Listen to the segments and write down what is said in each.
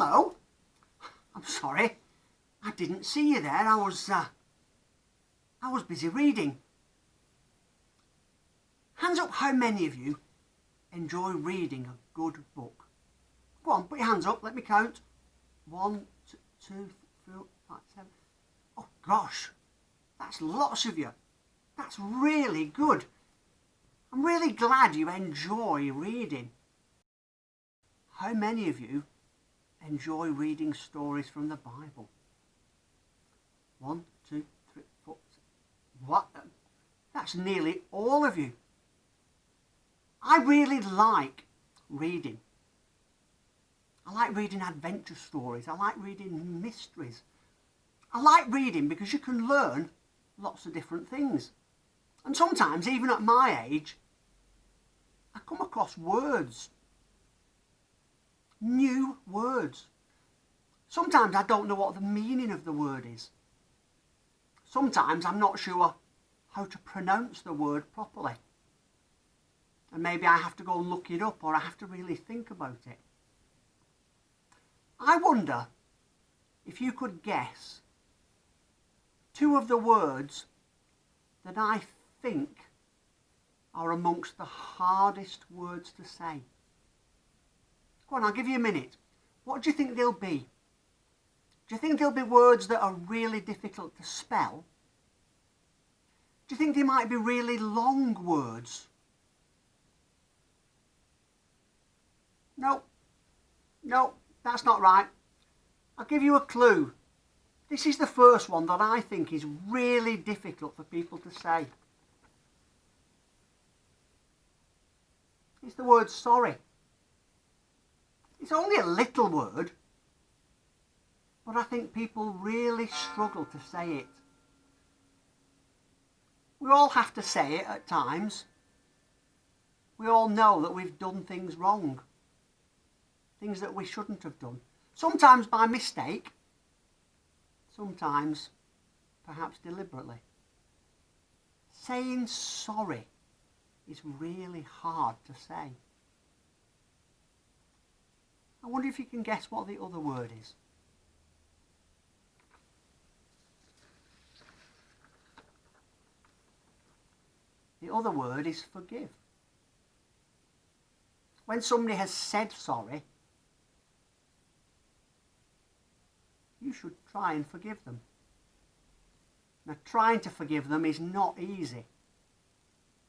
hello. I'm sorry. I didn't see you there. I was busy reading. Hands up how many of you enjoy reading a good book. Go on, put your hands up. Let me count. 1, 2, 3, 4, 5, 7. Oh gosh, that's lots of you. That's really good. I'm really glad you enjoy reading. How many of you enjoy reading stories from the Bible? 1, 2, 3, 4. What? That's nearly all of you. I really like reading. I like reading adventure stories. I like reading mysteries. I like reading because you can learn lots of different things. And sometimes, even at my age, I come across words. New words. Sometimes I don't know what the meaning of the word is. Sometimes I'm not sure how to pronounce the word properly. And maybe I have to go and look it up, or I have to really think about it. I wonder if you could guess 2 of the words that I think are amongst the hardest words to say. Go on, I'll give you a minute. What do you think they'll be? Do you think they'll be words that are really difficult to spell? Do you think they might be really long words? No, that's not right. I'll give you a clue. This is the first one that I think is really difficult for people to say. It's the word sorry. It's only a little word, but I think people really struggle to say it. We all have to say it at times. We all know that we've done things wrong. Things that we shouldn't have done. Sometimes by mistake. Sometimes perhaps deliberately. Saying sorry is really hard to say. I wonder if you can guess what the other word is. The other word is forgive. When somebody has said sorry, you should try and forgive them. Now, trying to forgive them is not easy.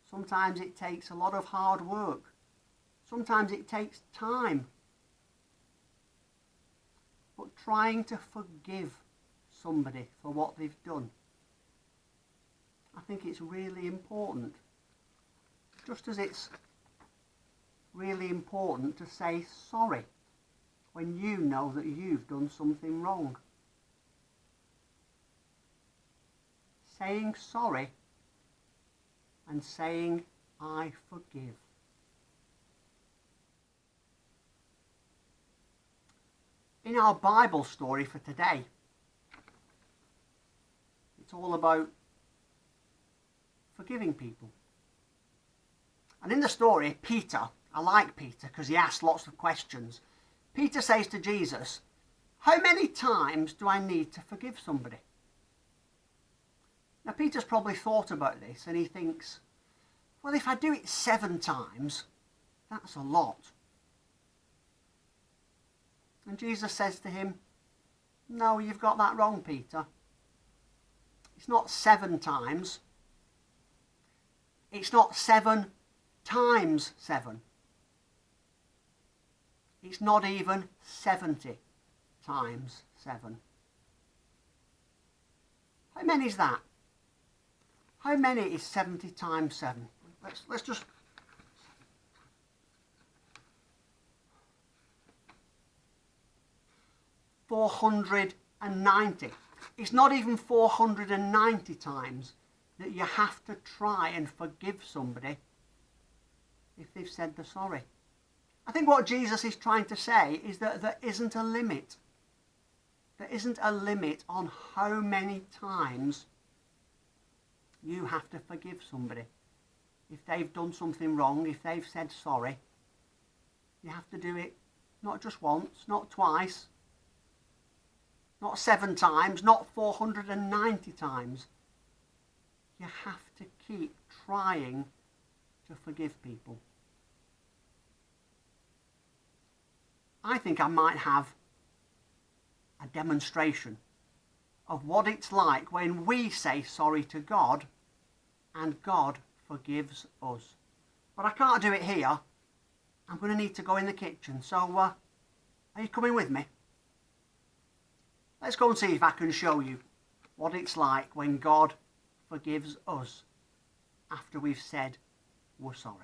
Sometimes it takes a lot of hard work. Sometimes it takes time. But trying to forgive somebody for what they've done, I think it's really important. Just as it's really important to say sorry when you know that you've done something wrong. Saying sorry and saying I forgive. In our Bible story for today, it's all about forgiving people. And in the story, Peter, I like Peter because he asks lots of questions. Peter says to Jesus, how many times do I need to forgive somebody? Now Peter's probably thought about this and he thinks, well, if I do it 7 times, that's a lot. And Jesus says to him, no, you've got that wrong, Peter. It's not 7 times. It's not 7 times 7. It's not even 70 times 7. How many is that? How many is 70 times 7? Let's just... $490. It's not even 490 times that you have to try and forgive somebody if they've said they're sorry. I think what Jesus is trying to say is that there isn't a limit. There isn't a limit on how many times you have to forgive somebody. If they've done something wrong, if they've said sorry, you have to do it not just once, not twice, not 7 times, not 490 times. You have to keep trying to forgive people. I think I might have a demonstration of what it's like when we say sorry to God and God forgives us. But I can't do it here. I'm going to need to go in the kitchen. So, are you coming with me? Let's go and see if I can show you what it's like when God forgives us after we've said we're sorry.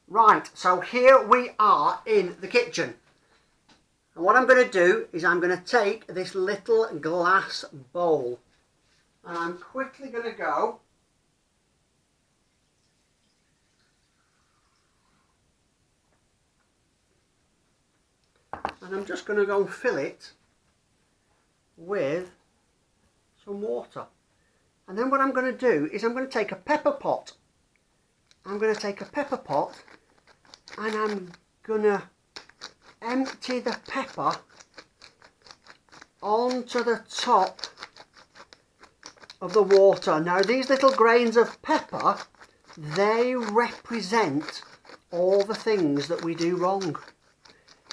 Right, so here we are in the kitchen. And what I'm going to do is I'm going to take this little glass bowl and I'm quickly going to go and I'm just going to go and fill it with some water. And then what I'm going to do is I'm going to take a pepper pot. I'm going to take a pepper pot and I'm going to empty the pepper onto the top of the water. Now these little grains of pepper, they represent all the things that we do wrong.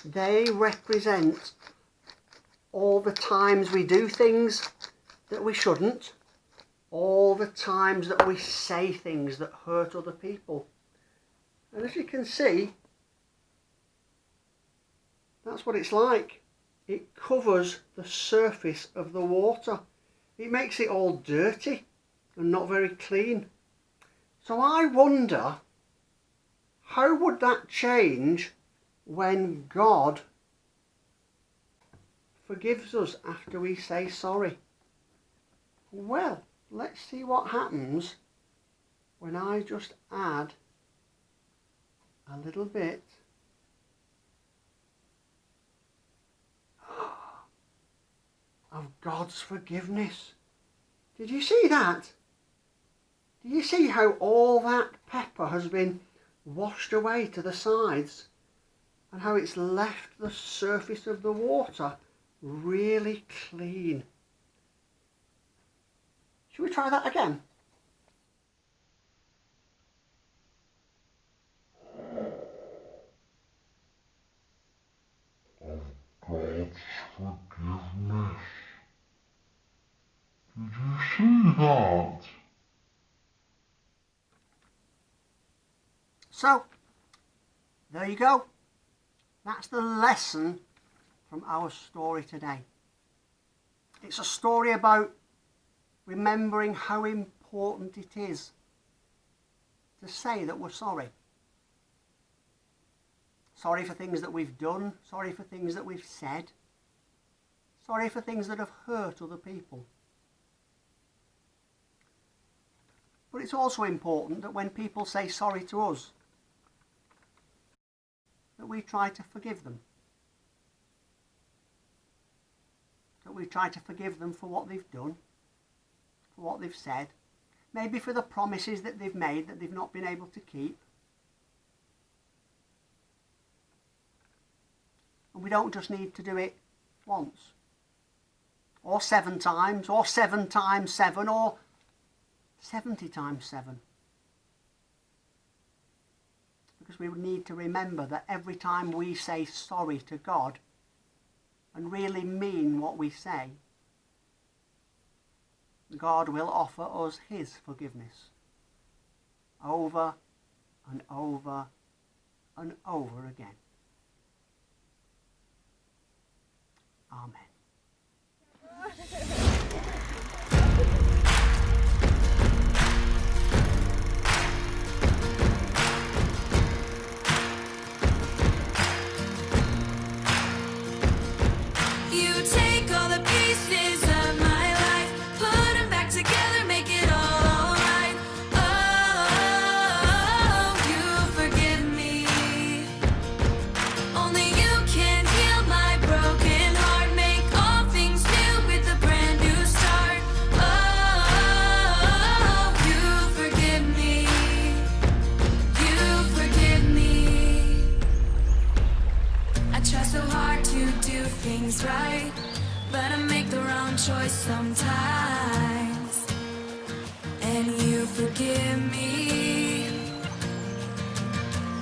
They represent all the times we do things that we shouldn't, all the times that we say things that hurt other people. And as you can see, that's what it's like. It covers the surface of the water. It makes it all dirty and not very clean. So I wonder, how would that change when God forgives us after we say sorry? Well, let's see what happens when I just add a little bit of God's forgiveness. Did you see that? Do you see how all that pepper has been washed away to the sides and how it's left the surface of the water really clean? Should we try that again? God's forgiveness. Did you see that? So, there you go. That's the lesson from our story today. It's a story about remembering how important it is to say that we're sorry. Sorry for things that we've done, sorry for things that we've said, sorry for things that have hurt other people. But it's also important that when people say sorry to us, that we try to forgive them. That we try to forgive them for what they've done, for what they've said, maybe for the promises that they've made that they've not been able to keep. And we don't just need to do it once, or 7 times, or 7 times 7, or 70 times 7. Because we need to remember that every time we say sorry to God and really mean what we say, God will offer us his forgiveness over and over and over again. Amen. You take all the pieces of my life, put them back together, make it all alright. Oh, you forgive me. Only you can heal my broken heart, make all things new with a brand sometimes, and you forgive me.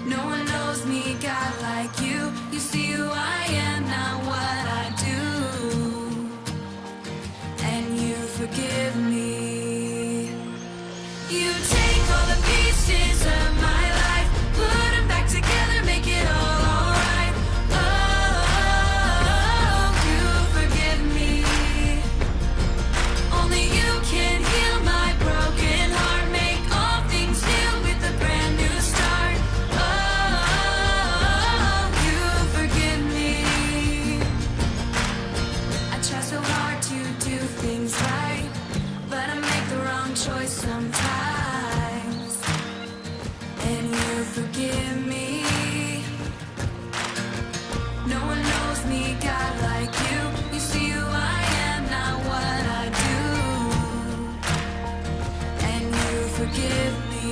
No one knows me, God, like you. You see who I am, not what I do, and you forgive me. You take all the pieces of my life, put them back together, make it all alright. Oh, you forgive me. Only you can heal my broken heart, make all things new with a brand new start. Oh, you forgive me. I try so hard to do things right, but I make the wrong choice sometimes, and you forgive me. No one knows me, God, like you. You see who I am, not what I do, and you forgive me.